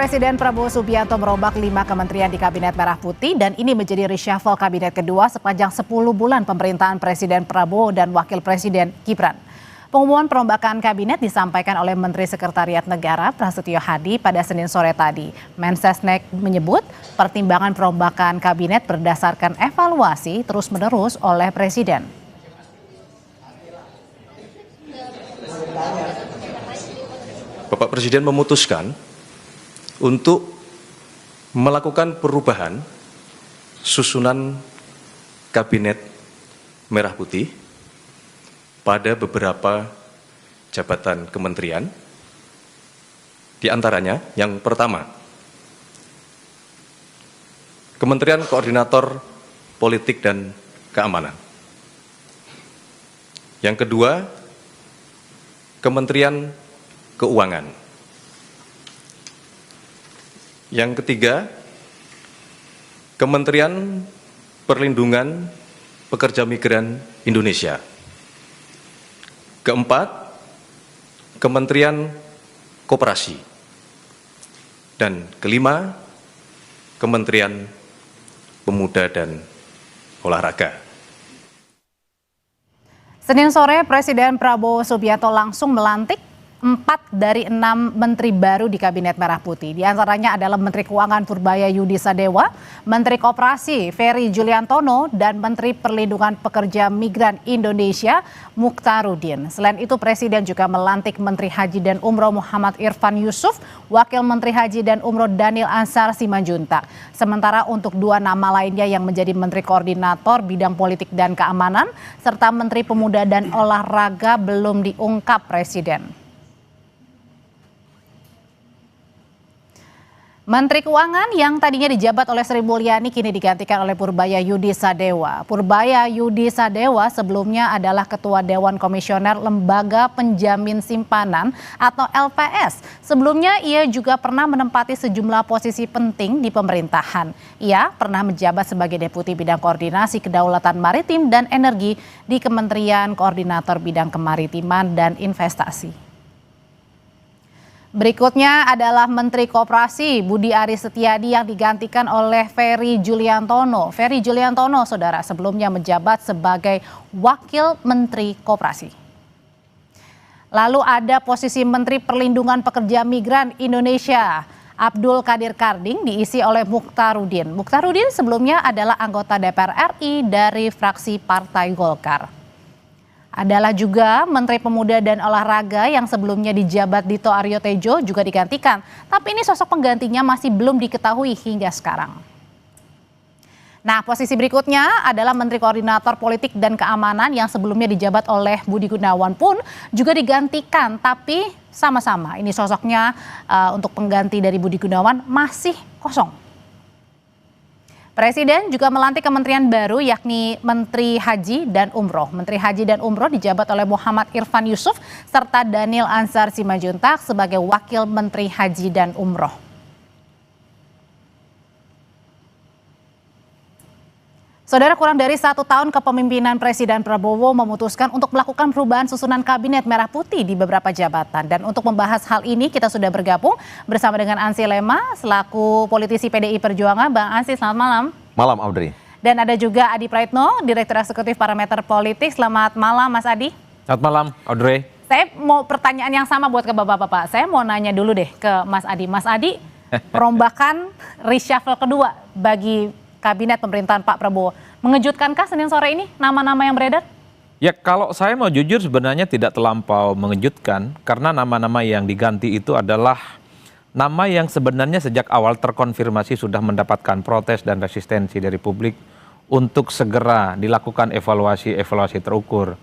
Presiden Prabowo Subianto merombak 5 kementerian di Kabinet Merah Putih dan ini menjadi reshuffle kabinet kedua sepanjang 10 bulan pemerintahan Presiden Prabowo dan Wakil Presiden Gibran. Pengumuman perombakan kabinet disampaikan oleh Menteri Sekretariat Negara Prasetyo Hadi pada Senin sore tadi. Mensesnek menyebut pertimbangan perombakan kabinet berdasarkan evaluasi terus-menerus oleh Presiden. Bapak Presiden memutuskan untuk melakukan perubahan susunan Kabinet Merah Putih pada beberapa jabatan kementerian. Di antaranya, yang pertama, Kementerian Koordinator Politik dan Keamanan. Yang kedua, Kementerian Keuangan. Yang ketiga, Kementerian Perlindungan Pekerja Migran Indonesia. Keempat, Kementerian Koperasi. Dan kelima, Kementerian Pemuda dan Olahraga. Senin sore, Presiden Prabowo Subianto langsung melantik 4 dari 6 menteri baru di Kabinet Merah Putih. Di antaranya adalah Menteri Keuangan Purbaya Yudi Sadewa, Menteri Koperasi Ferry Juliantono, dan Menteri Perlindungan Pekerja Migran Indonesia Mukhtarudin. Selain itu, Presiden juga melantik Menteri Haji dan Umroh Muhammad Irfan Yusuf, Wakil Menteri Haji dan Umroh Daniel Ansar Simanjuntak. Sementara untuk 2 nama lainnya yang menjadi Menteri Koordinator Bidang Politik dan Keamanan, serta Menteri Pemuda dan Olahraga belum diungkap Presiden. Menteri Keuangan yang tadinya dijabat oleh Sri Mulyani kini digantikan oleh Purbaya Yudi Sadewa. Purbaya Yudi Sadewa sebelumnya adalah Ketua Dewan Komisioner Lembaga Penjamin Simpanan atau LPS. Sebelumnya ia juga pernah menempati sejumlah posisi penting di pemerintahan. Ia pernah menjabat sebagai Deputi Bidang Koordinasi Kedaulatan Maritim dan Energi di Kementerian Koordinator Bidang Kemaritiman dan Investasi. Berikutnya adalah Menteri Koperasi Budi Aris Setiadi yang digantikan oleh Ferry Juliantono. Ferry Juliantono, saudara, sebelumnya menjabat sebagai Wakil Menteri Koperasi. Lalu ada posisi Menteri Perlindungan Pekerja Migran Indonesia, Abdul Qadir Karding, diisi oleh Mukhtarudin. Mukhtarudin sebelumnya adalah anggota DPR RI dari fraksi Partai Golkar. Adalah juga Menteri Pemuda dan Olahraga yang sebelumnya dijabat Dito Aryo Tejo juga digantikan. Tapi ini sosok penggantinya masih belum diketahui hingga sekarang. Nah, posisi berikutnya adalah Menteri Koordinator Politik dan Keamanan yang sebelumnya dijabat oleh Budi Gunawan pun juga digantikan. Tapi sama-sama ini sosoknya untuk pengganti dari Budi Gunawan masih kosong. Presiden juga melantik kementerian baru yakni Menteri Haji dan Umroh. Menteri Haji dan Umroh dijabat oleh Muhammad Irfan Yusuf serta Daniel Ansar Simanjuntak sebagai Wakil Menteri Haji dan Umroh. Saudara, kurang dari 1 tahun kepemimpinan Presiden Prabowo memutuskan untuk melakukan perubahan susunan Kabinet Merah Putih di beberapa jabatan. Dan untuk membahas hal ini kita sudah bergabung bersama dengan Ansy Lema selaku politisi PDI Perjuangan. Bang Ansy, selamat malam. Malam, Audrey. Dan ada juga Adi Praitno, Direktur Eksekutif Parameter Politik. Selamat malam, Mas Adi. Selamat malam, Audrey. Saya mau pertanyaan yang sama buat ke Bapak-Bapak. Saya mau nanya dulu deh ke Mas Adi. Mas Adi, perombakan reshuffle kedua bagi Kabinet pemerintahan Pak Prabowo. Mengejutkankah Senin sore ini nama-nama yang beredar? Ya, kalau saya mau jujur sebenarnya tidak terlampau mengejutkan karena nama-nama yang diganti itu adalah nama yang sebenarnya sejak awal terkonfirmasi sudah mendapatkan protes dan resistensi dari publik untuk segera dilakukan evaluasi terukur.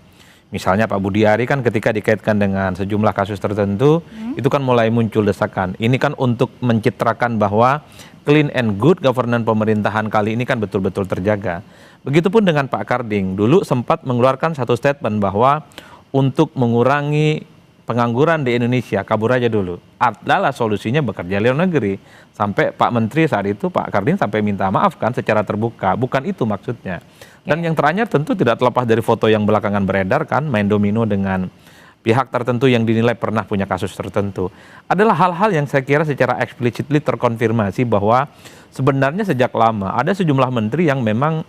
Misalnya Pak Budi Ari kan ketika dikaitkan dengan sejumlah kasus tertentu, itu kan mulai muncul desakan. Ini kan untuk mencitrakan bahwa clean and good governance pemerintahan kali ini kan betul-betul terjaga. Begitupun dengan Pak Karding, dulu sempat mengeluarkan satu statement bahwa untuk mengurangi pengangguran di Indonesia, kabur aja dulu. Adalah solusinya bekerja di luar negeri. Sampai Pak Menteri saat itu, Pak Karding sampai minta maaf kan secara terbuka. Bukan itu maksudnya. Dan yang terakhir tentu tidak terlepas dari foto yang belakangan beredar kan, main domino dengan pihak tertentu yang dinilai pernah punya kasus tertentu. Adalah hal-hal yang saya kira secara explicitly terkonfirmasi bahwa sebenarnya sejak lama ada sejumlah menteri yang memang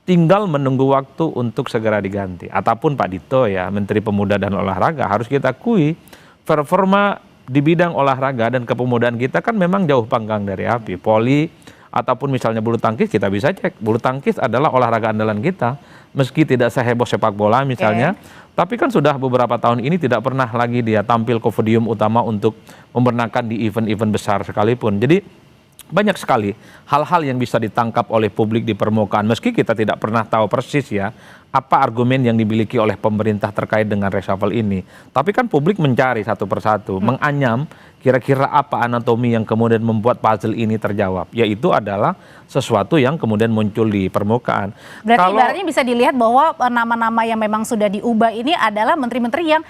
tinggal menunggu waktu untuk segera diganti. Ataupun Pak Dito ya, Menteri Pemuda dan Olahraga, harus kita akui performa di bidang olahraga dan kepemudaan kita kan memang jauh panggang dari api. Voli ataupun misalnya bulu tangkis kita bisa cek. Bulu tangkis adalah olahraga andalan kita. Meski tidak seheboh sepak bola misalnya, tapi kan sudah beberapa tahun ini tidak pernah lagi dia tampil ke podium utama untuk memenangkan di event-event besar sekalipun. Jadi banyak sekali hal-hal yang bisa ditangkap oleh publik di permukaan. Meski kita tidak pernah tahu persis ya apa argumen yang dimiliki oleh pemerintah terkait dengan reshuffle ini. Tapi kan publik mencari satu persatu, menganyam kira-kira apa anatomi yang kemudian membuat puzzle ini terjawab. Yaitu adalah sesuatu yang kemudian muncul di permukaan. Berarti ibaratnya bisa dilihat bahwa nama-nama yang memang sudah diubah ini adalah menteri-menteri yang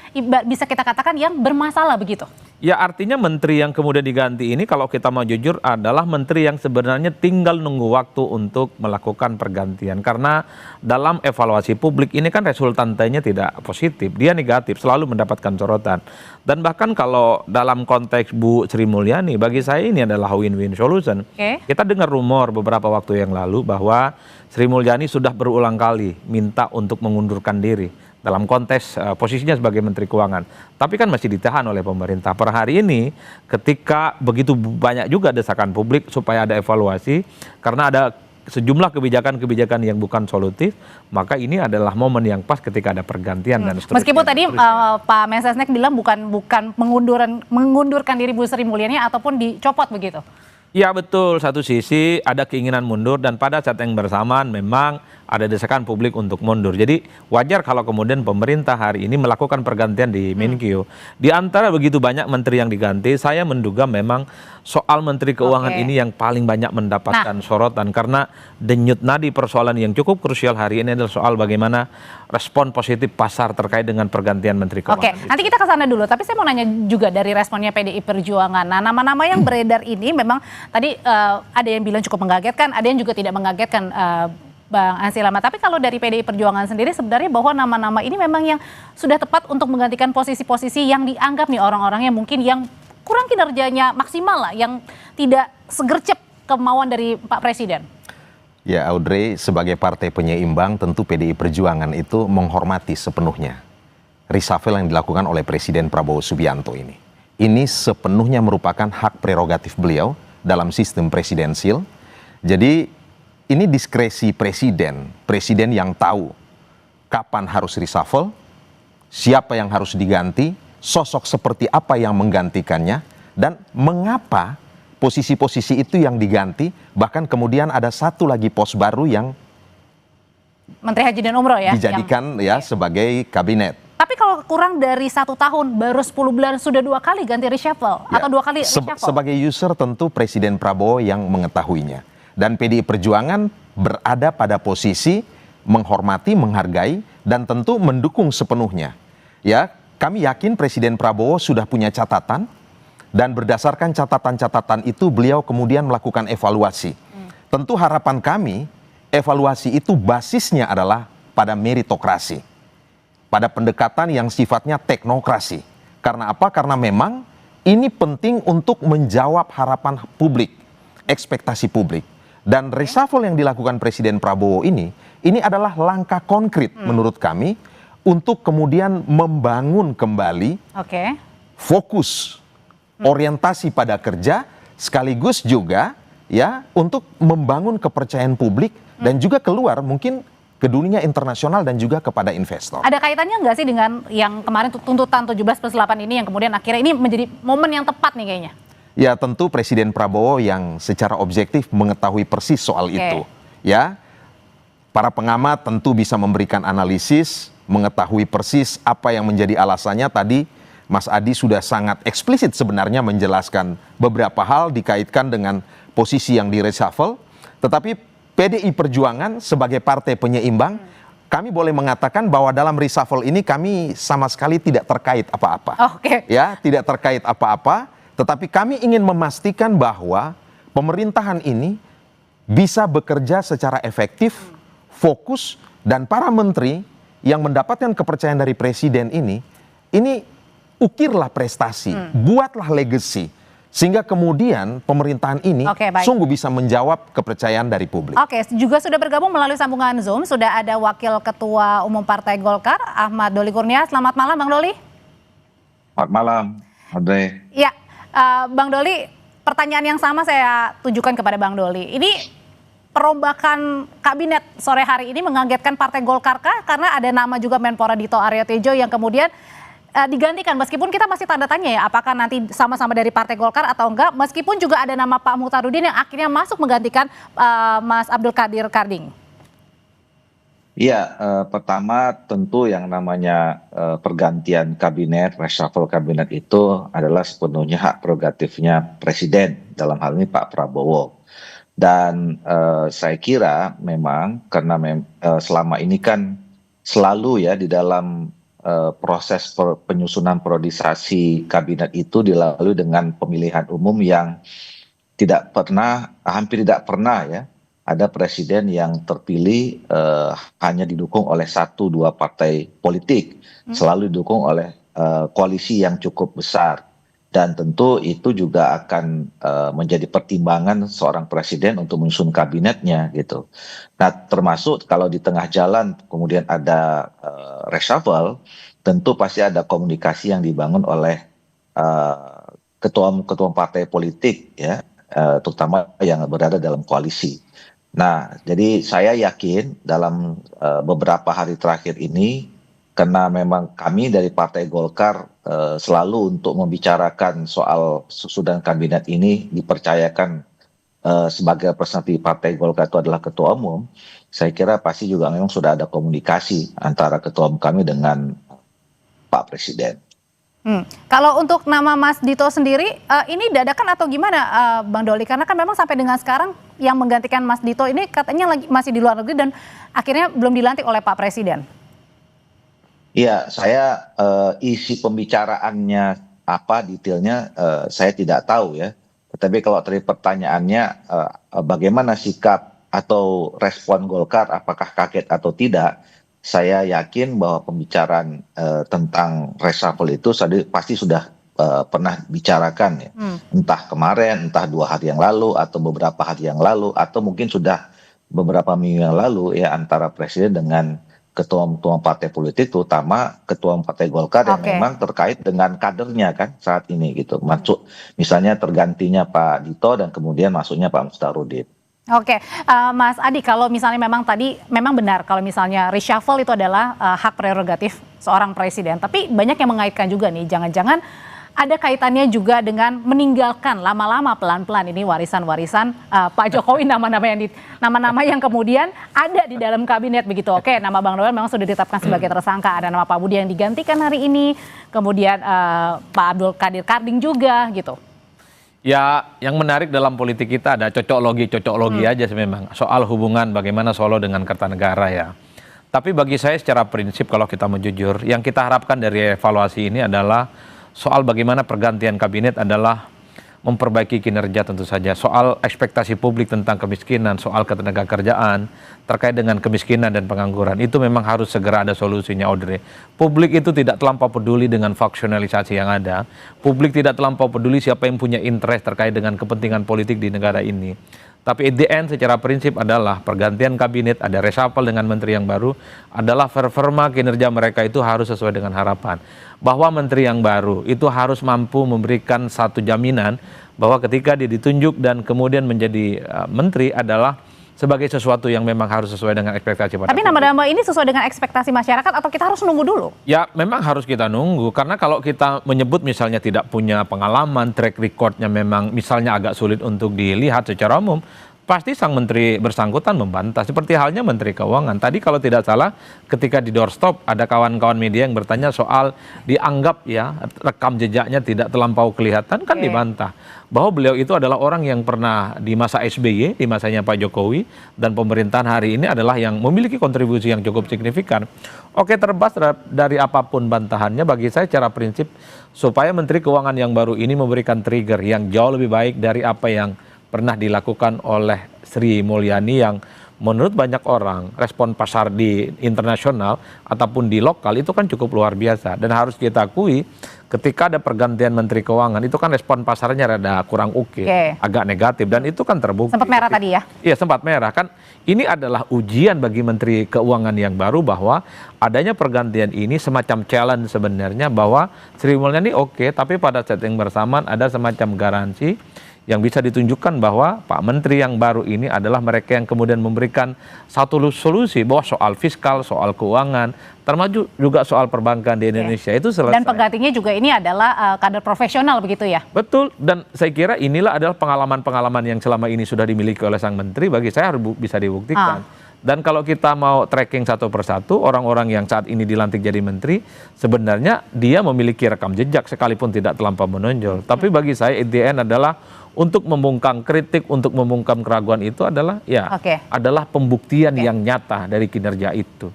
bisa kita katakan yang bermasalah begitu? Ya artinya menteri yang kemudian diganti ini kalau kita mau jujur adalah menteri yang sebenarnya tinggal nunggu waktu untuk melakukan pergantian. Karena dalam evaluasi publik ini kan resultantenya tidak positif, dia negatif, selalu mendapatkan sorotan. Dan bahkan kalau dalam konteks Bu Sri Mulyani, bagi saya ini adalah win-win solution. Kita dengar rumor beberapa waktu yang lalu bahwa Sri Mulyani sudah berulang kali minta untuk mengundurkan diri dalam konteks posisinya sebagai Menteri Keuangan. Tapi kan masih ditahan oleh pemerintah. Per hari ini ketika begitu banyak juga desakan publik supaya ada evaluasi, karena ada sejumlah kebijakan-kebijakan yang bukan solutif, maka ini adalah momen yang pas ketika ada pergantian dan seterusnya. Meskipun tadi Pak Mensesnek bilang bukan mengundurkan diri Bu Sri Mulyani ataupun dicopot begitu. Ya betul, satu sisi ada keinginan mundur dan pada saat yang bersamaan memang ada desakan publik untuk mundur. Jadi wajar kalau kemudian pemerintah hari ini melakukan pergantian di Menkyu. Di antara begitu banyak menteri yang diganti, saya menduga memang soal Menteri Keuangan ini yang paling banyak mendapatkan sorotan. Karena denyut nadi persoalan yang cukup krusial hari ini adalah soal bagaimana respon positif pasar terkait dengan pergantian Menteri Keuangan. Nanti kita ke sana dulu. Tapi saya mau nanya juga dari responnya PDI Perjuangan. Nah, nama-nama yang beredar ini memang tadi ada yang bilang cukup mengagetkan, ada yang juga tidak mengagetkan, Bang Ansi Lama. Tapi kalau dari PDI Perjuangan sendiri sebenarnya bahwa nama-nama ini memang yang sudah tepat untuk menggantikan posisi-posisi yang dianggap nih orang-orang yang mungkin yang kurang kinerjanya maksimal lah, yang tidak segercep kemauan dari Pak Presiden. Ya Audrey, sebagai partai penyeimbang tentu PDI Perjuangan itu menghormati sepenuhnya reshuffle yang dilakukan oleh Presiden Prabowo Subianto ini. Ini sepenuhnya merupakan hak prerogatif beliau dalam sistem presidensil. Jadi ini diskresi presiden yang tahu kapan harus reshuffle, siapa yang harus diganti, sosok seperti apa yang menggantikannya, dan mengapa posisi-posisi itu yang diganti, bahkan kemudian ada satu lagi pos baru yang Menteri Haji dan Umroh ya dijadikan sebagai kabinet. Tapi kalau kurang dari 1 tahun, baru 10 bulan sudah 2 kali ganti reshuffle atau 2 kali reshuffle. Sebagai user tentu Presiden Prabowo yang mengetahuinya. Dan PDI Perjuangan berada pada posisi menghormati, menghargai, dan tentu mendukung sepenuhnya. Ya, kami yakin Presiden Prabowo sudah punya catatan, dan berdasarkan catatan-catatan itu beliau kemudian melakukan evaluasi. Tentu harapan kami, evaluasi itu basisnya adalah pada meritokrasi, pada pendekatan yang sifatnya teknokrasi. Karena apa? Karena memang ini penting untuk menjawab harapan publik, ekspektasi publik. Dan reshuffle yang dilakukan Presiden Prabowo ini adalah langkah konkret menurut kami untuk kemudian membangun kembali fokus, orientasi pada kerja, sekaligus juga ya untuk membangun kepercayaan publik dan juga keluar mungkin ke dunia internasional dan juga kepada investor. Ada kaitannya nggak sih dengan yang kemarin tuntutan 17+8 ini yang kemudian akhirnya ini menjadi momen yang tepat nih kayaknya? Ya tentu Presiden Prabowo yang secara objektif mengetahui persis soal itu. Ya, para pengamat tentu bisa memberikan analisis, mengetahui persis apa yang menjadi alasannya. Tadi Mas Adi sudah sangat eksplisit sebenarnya menjelaskan beberapa hal dikaitkan dengan posisi yang di reshuffle. Tetapi PDI Perjuangan sebagai partai penyeimbang, kami boleh mengatakan bahwa dalam reshuffle ini kami sama sekali tidak terkait apa-apa. Ya, tidak terkait apa-apa. Tetapi kami ingin memastikan bahwa pemerintahan ini bisa bekerja secara efektif, fokus, dan para menteri yang mendapatkan kepercayaan dari presiden ini ini ukirlah prestasi, buatlah legacy, sehingga kemudian pemerintahan ini Oke, baik. sungguh bisa menjawab kepercayaan dari publik. Oke, juga sudah bergabung melalui sambungan Zoom, sudah ada Wakil Ketua Umum Partai Golkar, Ahmad Doli Kurnia. Selamat malam, Bang Doli. Selamat malam, Andre. Ya, Bang Doli, pertanyaan yang sama saya tujukan kepada Bang Doli. Ini perombakan kabinet sore hari ini mengagetkan Partai Golkar kah? Karena ada nama juga Menpora Dito Aryo Tejo yang kemudian digantikan, meskipun kita masih tanda tanya ya apakah nanti sama-sama dari Partai Golkar atau enggak, meskipun juga ada nama Pak Muhtarudin yang akhirnya masuk menggantikan Mas Abdul Qadir Karding. Iya, pertama tentu yang namanya pergantian kabinet, reshuffle kabinet itu adalah sepenuhnya hak prerogatifnya Presiden, dalam hal ini Pak Prabowo. Dan saya kira memang karena selama ini kan selalu ya di dalam proses penyusunan priorisasi kabinet itu dilalui dengan pemilihan umum yang hampir tidak pernah ya ada presiden yang terpilih hanya didukung oleh 1-2 partai politik, selalu didukung oleh koalisi yang cukup besar. Dan tentu itu juga akan menjadi pertimbangan seorang presiden untuk menyusun kabinetnya gitu. Nah, termasuk kalau di tengah jalan kemudian ada reshuffle, tentu pasti ada komunikasi yang dibangun oleh ketua partai politik ya, terutama yang berada dalam koalisi. Nah, jadi saya yakin dalam beberapa hari terakhir ini, karena memang kami dari Partai Golkar selalu untuk membicarakan soal susunan kabinet ini dipercayakan sebagai representatif Partai Golkar itu adalah Ketua Umum, saya kira pasti juga memang sudah ada komunikasi antara Ketua Umum kami dengan Pak Presiden. Kalau untuk nama Mas Dito sendiri, ini dadakan atau gimana Bang Doli? Karena kan memang sampai dengan sekarang yang menggantikan Mas Dito ini katanya masih di luar negeri dan akhirnya belum dilantik oleh Pak Presiden. Iya, saya isi pembicaraannya apa detailnya saya tidak tahu ya. Tetapi kalau tadi pertanyaannya bagaimana sikap atau respon Golkar, apakah kaget atau tidak, saya yakin bahwa pembicaraan tentang reshuffle itu pasti sudah pernah bicarakan ya. Entah kemarin, entah 2 hari yang lalu, atau beberapa hari yang lalu, atau mungkin sudah beberapa minggu yang lalu ya antara Presiden dengan ketua partai politik, terutama ketua Partai Golkar yang memang terkait dengan kadernya kan saat ini gitu. Masuk misalnya tergantinya Pak Dito dan kemudian masuknya Pak Muhtarudin. Oke, Mas Adi, kalau misalnya memang tadi memang benar kalau misalnya reshuffle itu adalah hak prerogatif seorang presiden, tapi banyak yang mengaitkan juga nih, jangan-jangan ada kaitannya juga dengan meninggalkan lama-lama pelan-pelan ini warisan-warisan Pak Jokowi, nama-nama yang kemudian ada di dalam kabinet begitu. Oke, nama Bang Noel memang sudah ditetapkan sebagai tersangka, ada nama Pak Budi yang digantikan hari ini, kemudian Pak Abdul Qadir Karding juga gitu. Ya, yang menarik dalam politik kita ada cocok logi aja sih memang. Soal hubungan bagaimana Solo dengan Kertanegara ya. Tapi bagi saya secara prinsip kalau kita mau jujur, yang kita harapkan dari evaluasi ini adalah soal bagaimana pergantian kabinet adalah memperbaiki kinerja tentu saja. Soal ekspektasi publik tentang kemiskinan, soal ketenagakerjaan, terkait dengan kemiskinan dan pengangguran, itu memang harus segera ada solusinya, Audrey. Publik itu tidak terlampau peduli dengan faksionalisasi yang ada. Publik tidak terlampau peduli siapa yang punya interest terkait dengan kepentingan politik di negara ini. Tapi at the end secara prinsip adalah pergantian kabinet, ada reshuffle dengan menteri yang baru, adalah performa kinerja mereka itu harus sesuai dengan harapan. Bahwa menteri yang baru itu harus mampu memberikan satu jaminan bahwa ketika dia ditunjuk dan kemudian menjadi menteri adalah sebagai sesuatu yang memang harus sesuai dengan ekspektasi pada Tapi nama-nama ini sesuai dengan ekspektasi masyarakat atau kita harus nunggu dulu? Ya memang harus kita nunggu, karena kalau kita menyebut misalnya tidak punya pengalaman, track recordnya memang misalnya agak sulit untuk dilihat secara umum, pasti sang menteri bersangkutan membantah. Seperti halnya Menteri Keuangan. Tadi kalau tidak salah ketika di doorstop ada kawan-kawan media yang bertanya soal dianggap ya rekam jejaknya tidak terlampau kelihatan, kan dibantah. Bahwa beliau itu adalah orang yang pernah di masa SBY, di masanya Pak Jokowi, dan pemerintahan hari ini adalah yang memiliki kontribusi yang cukup signifikan. Oke, terlepas dari apapun bantahannya, bagi saya secara prinsip supaya Menteri Keuangan yang baru ini memberikan trigger yang jauh lebih baik dari apa yang pernah dilakukan oleh Sri Mulyani yang menurut banyak orang respon pasar di internasional ataupun di lokal itu kan cukup luar biasa, dan harus kita akui ketika ada pergantian Menteri Keuangan itu kan respon pasarnya rada kurang oke, agak negatif, dan itu kan terbukti. Sempat merah tadi ya? Iya, sempat merah kan. Ini adalah ujian bagi Menteri Keuangan yang baru bahwa adanya pergantian ini semacam challenge sebenarnya, bahwa Sri Mulyani oke, tapi pada saat yang bersamaan ada semacam garansi yang bisa ditunjukkan bahwa Pak Menteri yang baru ini adalah mereka yang kemudian memberikan satu solusi bahwa soal fiskal, soal keuangan, termasuk juga soal perbankan di Indonesia itu selesai. Dan penggantinya juga ini adalah kader profesional begitu ya? Betul, dan saya kira inilah adalah pengalaman-pengalaman yang selama ini sudah dimiliki oleh sang Menteri, bagi saya harus bisa dibuktikan. Dan kalau kita mau tracking satu persatu, orang-orang yang saat ini dilantik jadi menteri, sebenarnya dia memiliki rekam jejak sekalipun tidak terlampau menonjol. Tapi bagi saya IDN adalah untuk membungkam kritik, untuk membungkam keraguan itu adalah adalah pembuktian yang nyata dari kinerja itu.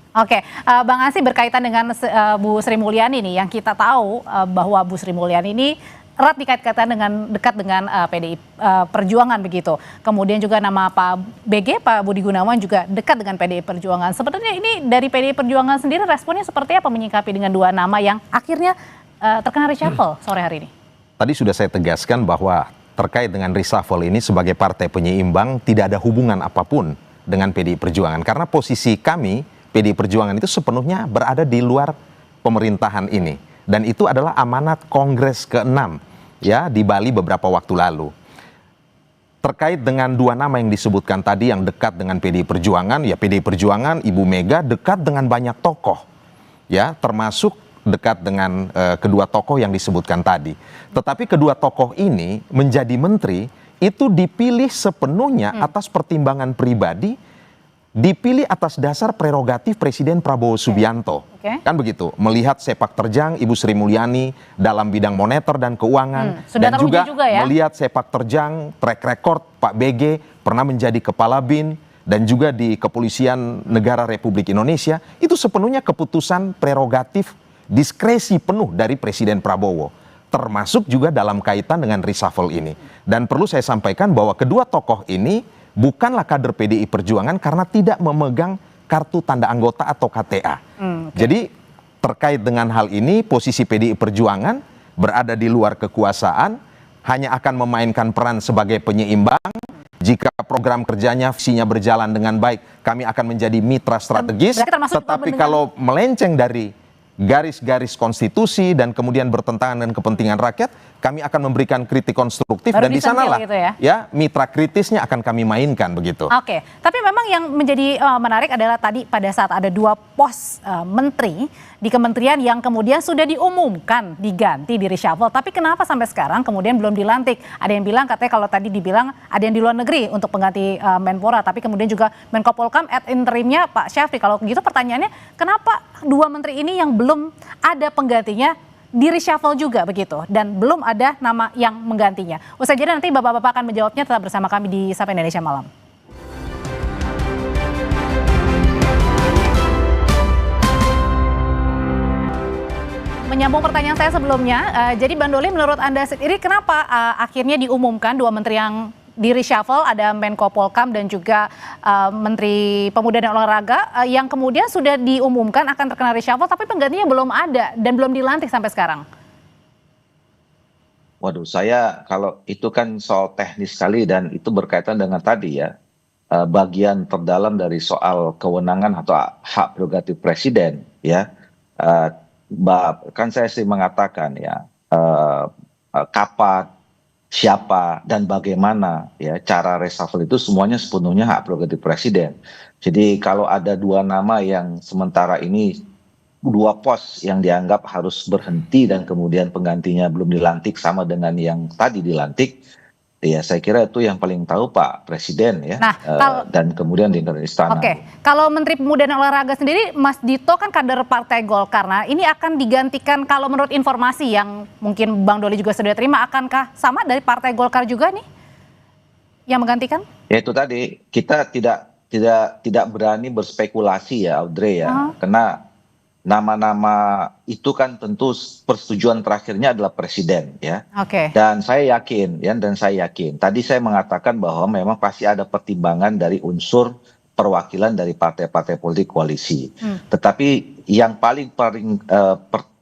Bang Ansy, berkaitan dengan Bu Sri Mulyani nih, yang kita tahu bahwa Bu Sri Mulyani ini erat dikait-kaitan dekat dengan PDI Perjuangan begitu. Kemudian juga nama Pak BG, Pak Budi Gunawan juga dekat dengan PDI Perjuangan. Sebenarnya ini dari PDI Perjuangan sendiri responnya seperti apa menyikapi dengan dua nama yang akhirnya terkena reshuffle sore hari ini? Tadi sudah saya tegaskan bahwa terkait dengan reshuffle ini sebagai partai penyeimbang tidak ada hubungan apapun dengan PDI Perjuangan. Karena posisi kami, PDI Perjuangan itu sepenuhnya berada di luar pemerintahan ini. Dan itu adalah amanat Kongres ke-6 ya di Bali beberapa waktu lalu. Terkait dengan dua nama yang disebutkan tadi yang dekat dengan PDI Perjuangan, ya PDI Perjuangan, Ibu Mega dekat dengan banyak tokoh, ya termasuk dekat dengan kedua tokoh yang disebutkan tadi. Tetapi kedua tokoh ini menjadi menteri itu dipilih sepenuhnya atas pertimbangan pribadi, dipilih atas dasar prerogatif Presiden Prabowo Subianto. Kan begitu, melihat sepak terjang Ibu Sri Mulyani dalam bidang moneter dan keuangan, dan juga ya? Melihat sepak terjang track record Pak BG pernah menjadi kepala BIN dan juga di Kepolisian Negara Republik Indonesia, itu sepenuhnya keputusan prerogatif diskresi penuh dari Presiden Prabowo, termasuk juga dalam kaitan dengan reshuffle ini. Dan perlu saya sampaikan bahwa kedua tokoh ini bukanlah kader PDI Perjuangan karena tidak memegang kartu tanda anggota atau KTA. Jadi terkait dengan hal ini, posisi PDI Perjuangan berada di luar kekuasaan, hanya akan memainkan peran sebagai penyeimbang. Jika program kerjanya, visinya berjalan dengan baik, kami akan menjadi mitra strategis. Tetapi kalau melenceng dari garis-garis konstitusi dan kemudian bertentangan dengan kepentingan rakyat, kami akan memberikan kritik konstruktif. Baru dan di sanalah gitu ya mitra kritisnya akan kami mainkan begitu. Tapi memang yang menjadi menarik adalah tadi pada saat ada dua pos menteri di kementerian yang kemudian sudah diumumkan diganti di reshuffle, tapi kenapa sampai sekarang kemudian belum dilantik? Ada yang bilang katanya kalau tadi dibilang ada yang di luar negeri untuk pengganti Menpora, tapi kemudian juga Menko Polhukam ad interimnya Pak Syafri. Kalau begitu pertanyaannya, kenapa dua menteri ini yang belum ada penggantinya di reshuffle juga begitu, dan belum ada nama yang menggantinya? Usai jeda nanti Bapak-Bapak akan menjawabnya, tetap bersama kami di Sapa Indonesia Malam. Menyambung pertanyaan saya sebelumnya, jadi Bang Doli, menurut Anda sendiri kenapa akhirnya diumumkan dua menteri yang di reshuffle, ada Menko Polhukam dan juga Menteri Pemuda dan Olahraga yang kemudian sudah diumumkan akan terkena reshuffle, tapi penggantinya belum ada dan belum dilantik sampai sekarang? Waduh, saya kalau itu kan soal teknis sekali dan itu berkaitan dengan tadi ya, bagian terdalam dari soal kewenangan atau hak prerogatif presiden ya. Kan saya sih mengatakan ya, kapan, siapa, dan bagaimana ya cara reshuffle itu semuanya sepenuhnya hak prerogatif presiden. Jadi kalau ada dua nama yang sementara ini, dua pos yang dianggap harus berhenti dan kemudian penggantinya belum dilantik sama dengan yang tadi dilantik, ya saya kira itu yang paling tahu Pak Presiden ya. Dan kemudian di istana. Kalau Menteri Pemuda dan Olahraga sendiri, Mas Dito kan kader Partai Golkar. Nah, ini akan digantikan, kalau menurut informasi yang mungkin Bang Doli juga sudah terima, akankah sama dari Partai Golkar juga nih yang menggantikan? Ya itu tadi, kita tidak berani berspekulasi ya Audrey ya, karena nama-nama itu kan tentu persetujuan terakhirnya adalah presiden ya. Dan saya yakin tadi saya mengatakan bahwa memang pasti ada pertimbangan dari unsur perwakilan dari partai-partai politik koalisi. Tetapi yang paling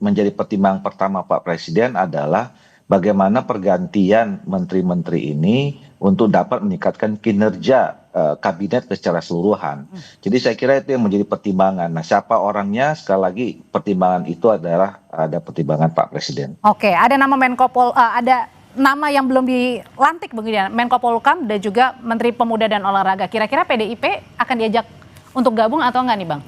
menjadi pertimbangan pertama Pak Presiden adalah bagaimana pergantian menteri-menteri ini untuk dapat meningkatkan kinerja kabinet secara keseluruhan. Jadi saya kira itu yang menjadi pertimbangan. Nah, siapa orangnya, sekali lagi pertimbangan itu adalah ada pertimbangan Pak Presiden. Oke, ada nama ada nama yang belum dilantik begini, Menko Polhukam dan juga Menteri Pemuda dan Olahraga. Kira-kira PDIP akan diajak untuk gabung atau enggak nih Bang?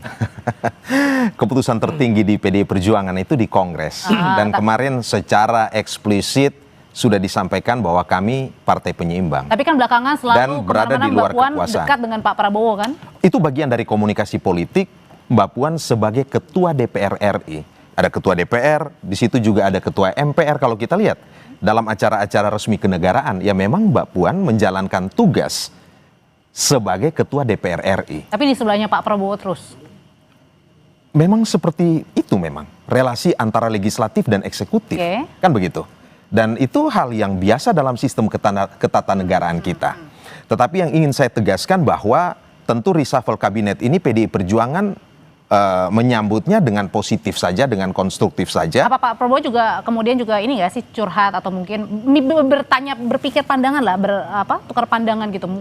Keputusan tertinggi di PDI Perjuangan itu di Kongres. Dan kemarin secara eksplisit sudah disampaikan bahwa kami partai penyeimbang. Tapi kan belakangan selalu dan berada di luar Mbak Puan kekuasaan. dekat dengan Pak Prabowo kan? Itu bagian dari komunikasi politik Mbak Puan sebagai Ketua DPR RI. Ada Ketua DPR, di situ juga ada Ketua MPR kalau kita lihat. Dalam acara-acara resmi kenegaraan, ya memang Mbak Puan menjalankan tugas sebagai Ketua DPR RI. Tapi di sebelahnya Pak Prabowo terus. Memang seperti itu memang. Relasi antara legislatif dan eksekutif. Kan begitu. Dan itu hal yang biasa dalam sistem ketatanegaraan kita. Tetapi yang ingin saya tegaskan bahwa tentu reshuffle kabinet ini PDI Perjuangan menyambutnya dengan positif saja, dengan konstruktif saja. Apa Pak Prabowo juga kemudian juga ini nggak sih curhat atau mungkin berpikir pandangan lah, tukar pandangan gitu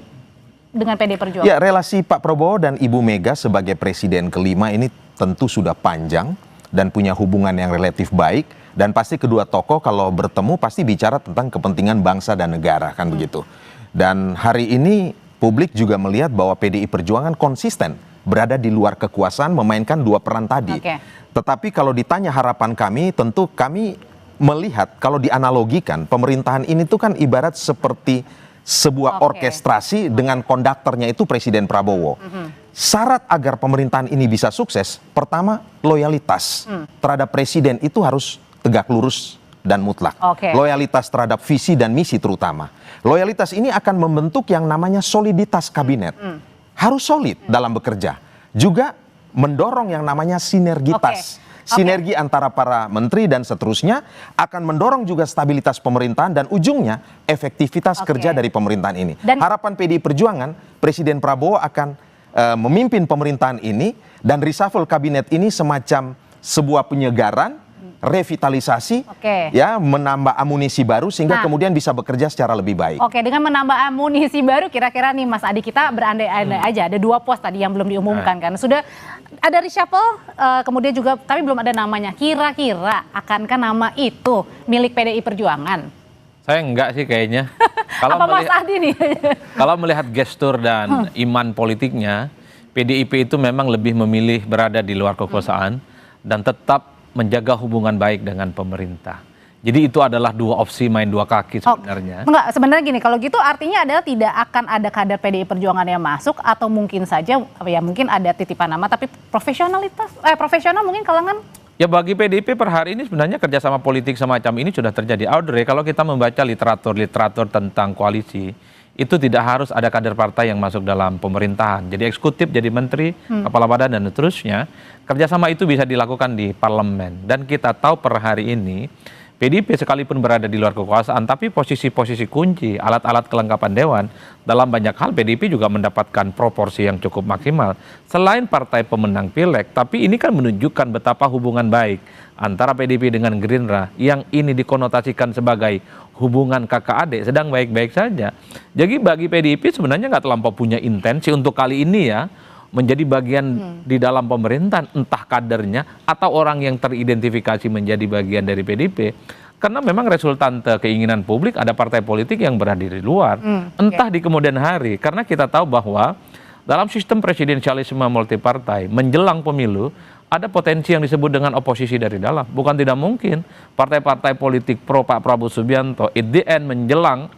dengan PDI Perjuangan? Ya, relasi Pak Prabowo dan Ibu Mega sebagai presiden kelima ini tentu sudah panjang dan punya hubungan yang relatif baik, dan pasti kedua tokoh kalau bertemu pasti bicara tentang kepentingan bangsa dan negara, kan begitu. Dan hari ini publik juga melihat bahwa PDI Perjuangan konsisten berada di luar kekuasaan, memainkan dua peran tadi. Tetapi kalau ditanya harapan kami, tentu kami melihat kalau dianalogikan pemerintahan ini tuh kan ibarat seperti sebuah orkestrasi dengan konduktornya itu Presiden Prabowo. Syarat agar pemerintahan ini bisa sukses, pertama loyalitas terhadap presiden itu harus tegak lurus dan mutlak. Loyalitas terhadap visi dan misi terutama. Loyalitas ini akan membentuk yang namanya soliditas kabinet. Harus solid dalam bekerja. Juga mendorong yang namanya sinergitas. Sinergi antara para menteri dan seterusnya akan mendorong juga stabilitas pemerintahan dan ujungnya efektivitas kerja dari pemerintahan ini. Harapan PDI Perjuangan, Presiden Prabowo akan memimpin pemerintahan ini dan reshuffle kabinet ini semacam sebuah penyegaran, revitalisasi, ya, menambah amunisi baru sehingga kemudian bisa bekerja secara lebih baik. Dengan menambah amunisi baru, kira-kira nih Mas Adi, kita berandai-andai aja, ada 2 pos tadi yang belum diumumkan kan. Sudah ada reshuffle, kemudian juga tapi belum ada namanya. Kira-kira akankah nama itu milik PDI Perjuangan? Saya enggak sih kayaknya. Apa Mas Adi nih? Kalau melihat gestur dan iman politiknya, PDIP itu memang lebih memilih berada di luar kekuasaan dan tetap menjaga hubungan baik dengan pemerintah. Jadi itu adalah 2 opsi main 2 kaki sebenarnya. Enggak, sebenarnya gini, kalau gitu artinya adalah tidak akan ada kader PDI Perjuangan yang masuk, atau mungkin saja ya mungkin ada titipan nama tapi profesional mungkin kalangan. Ya, bagi PDIP per hari ini sebenarnya kerjasama politik semacam ini sudah terjadi. Audrey, kalau kita membaca literatur tentang koalisi, itu tidak harus ada kader partai yang masuk dalam pemerintahan. Jadi eksekutif, jadi menteri, kepala badan dan seterusnya. Kerjasama itu bisa dilakukan di parlemen. Dan kita tahu per hari ini PDIP sekalipun berada di luar kekuasaan, tapi posisi-posisi kunci, alat-alat kelengkapan dewan, dalam banyak hal PDIP juga mendapatkan proporsi yang cukup maksimal. Selain partai pemenang Pileg, tapi ini kan menunjukkan betapa hubungan baik antara PDIP dengan Gerindra yang ini dikonotasikan sebagai hubungan kakak adik sedang baik-baik saja. Jadi bagi PDIP sebenarnya nggak terlampau punya intensi untuk kali ini ya menjadi bagian di dalam pemerintahan, entah kadernya atau orang yang teridentifikasi menjadi bagian dari PDIP. Karena memang resultante keinginan publik ada partai politik yang berada di luar, entah di kemudian hari. Karena kita tahu bahwa dalam sistem presidensialisme multipartai menjelang pemilu ada potensi yang disebut dengan oposisi dari dalam. Bukan tidak mungkin partai-partai politik pro Pak Prabowo Subianto at the end menjelang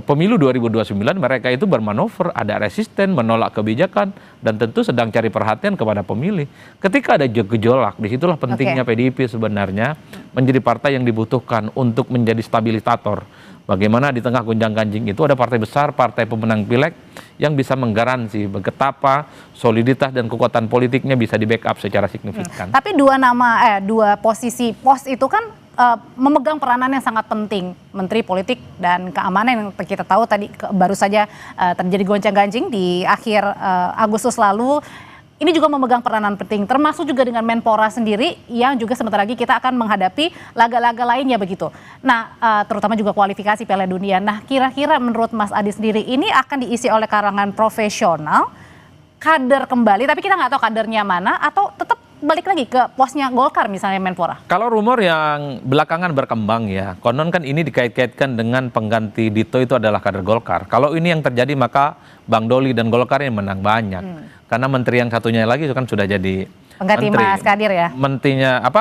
pemilu 2029 mereka itu bermanuver, ada resisten, menolak kebijakan, dan tentu sedang cari perhatian kepada pemilih. Ketika ada gejolak, disitulah pentingnya PDIP sebenarnya menjadi partai yang dibutuhkan untuk menjadi stabilisator. Bagaimana di tengah gonjang-ganjing itu ada partai besar, partai pemenang Pileg yang bisa menggaransi betapa soliditas dan kekuatan politiknya bisa di-backup secara signifikan. Tapi dua posisi pos itu kan memegang peranan yang sangat penting, Menteri Politik dan Keamanan yang kita tahu tadi baru saja terjadi goncang-ganjing di akhir Agustus lalu. Ini juga memegang peranan penting, termasuk juga dengan Menpora sendiri yang juga sebentar lagi kita akan menghadapi laga-laga lainnya begitu. Nah, terutama juga kualifikasi Piala Dunia. Nah, kira-kira menurut Mas Adi sendiri ini akan diisi oleh kalangan profesional, kader kembali, tapi kita nggak tahu kadernya mana, atau tetap balik lagi ke posnya Golkar misalnya Menpora? Kalau rumor yang belakangan berkembang ya, konon kan ini dikait-kaitkan dengan pengganti Dito itu adalah kader Golkar. Kalau ini yang terjadi maka Bang Doli dan Golkar yang menang banyak. Karena menteri yang satunya lagi itu kan sudah jadi pengganti menteri. Mas Kadir ya?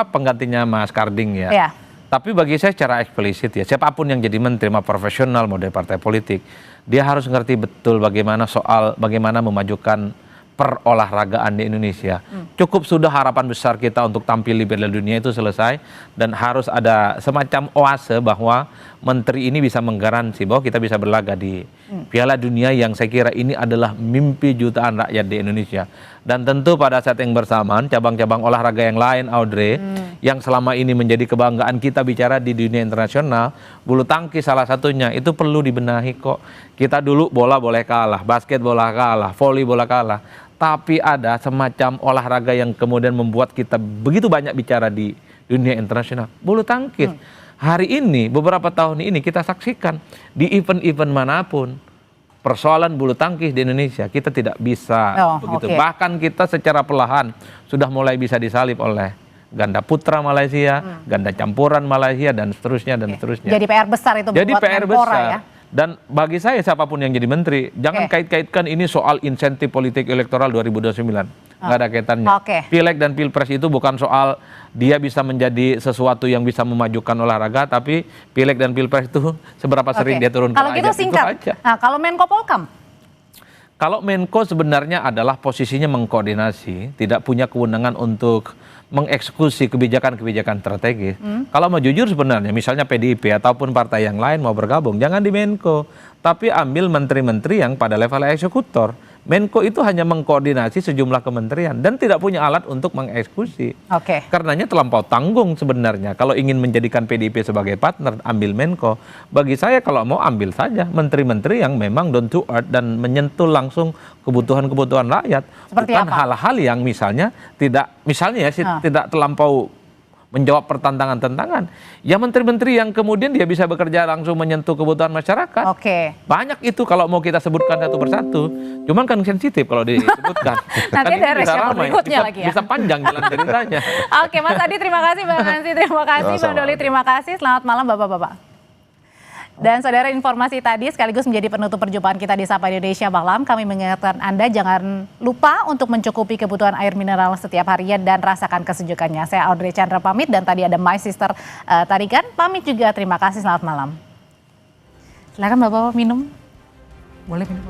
Penggantinya Mas Karding ya. Iya. Tapi bagi saya secara eksplisit ya, siapapun yang jadi menteri mau profesional mau dari partai politik, dia harus ngerti betul bagaimana memajukan perolahragaan di Indonesia. Cukup sudah harapan besar kita untuk tampil di Piala Dunia itu selesai, dan harus ada semacam oase bahwa menteri ini bisa menggaransi bahwa kita bisa berlaga di Piala Dunia yang saya kira ini adalah mimpi jutaan rakyat di Indonesia. Dan tentu pada saat yang bersamaan cabang-cabang olahraga yang lain, Audrey, yang selama ini menjadi kebanggaan kita bicara di dunia internasional, bulu tangkis salah satunya, itu perlu dibenahi kok. Kita dulu bola boleh kalah, basket bola kalah, voli bola kalah. Tapi ada semacam olahraga yang kemudian membuat kita begitu banyak bicara di dunia internasional. Bulu tangkis. Hari ini, beberapa tahun ini kita saksikan di event-event manapun, persoalan bulu tangkis di Indonesia kita tidak bisa begitu. Bahkan kita secara perlahan sudah mulai bisa disalip oleh ganda putra Malaysia, ganda campuran Malaysia, dan seterusnya dan seterusnya. Jadi PR besar itu Jadi buat PR Menpora besar. ya. Dan bagi saya siapapun yang jadi menteri, jangan kait-kaitkan ini soal insentif politik elektoral 2029. Nggak ada kaitannya. Pileg dan Pilpres itu bukan soal dia bisa menjadi sesuatu yang bisa memajukan olahraga, tapi Pileg dan Pilpres itu seberapa sering dia turun ke Kalau gitu singkat. Nah, kalau Menko Polkam? Kalau Menko sebenarnya adalah posisinya mengkoordinasi, tidak punya kewenangan untuk mengeksekusi kebijakan-kebijakan strategis. Kalau mau jujur sebenarnya, misalnya PDIP ataupun partai yang lain mau bergabung, jangan di Menko, tapi ambil menteri-menteri yang pada level eksekutor. Menko itu hanya mengkoordinasi sejumlah kementerian dan tidak punya alat untuk mengeksekusi. Karenanya terlampau tanggung sebenarnya. Kalau ingin menjadikan PDIP sebagai partner, ambil Menko. Bagi saya kalau mau ambil saja menteri-menteri yang memang down to earth dan menyentuh langsung kebutuhan-kebutuhan rakyat. Bukan hal-hal yang misalnya tidak terlampau menjawab pertantangan-tantangan. Ya menteri-menteri yang kemudian dia bisa bekerja langsung menyentuh kebutuhan masyarakat. Banyak itu kalau mau kita sebutkan satu persatu. Cuman kan sensitif kalau disebutkan. Nanti ada reshuffle berikutnya lagi ya. Bisa panjang jalan ceritanya. Oke, Mas Adi terima kasih, Bang Hansi terima kasih, Bang Doli terima kasih. Selamat malam Bapak-bapak. Dan saudara, informasi tadi sekaligus menjadi penutup perjumpaan kita di Sapa Indonesia Malam. Kami mengingatkan Anda jangan lupa untuk mencukupi kebutuhan air mineral setiap harinya dan rasakan kesejukannya. Saya Audrey Chandra pamit, dan tadi ada My Sister Tarikan pamit juga. Terima kasih, selamat malam. Silakan Bapak minum. Boleh minum.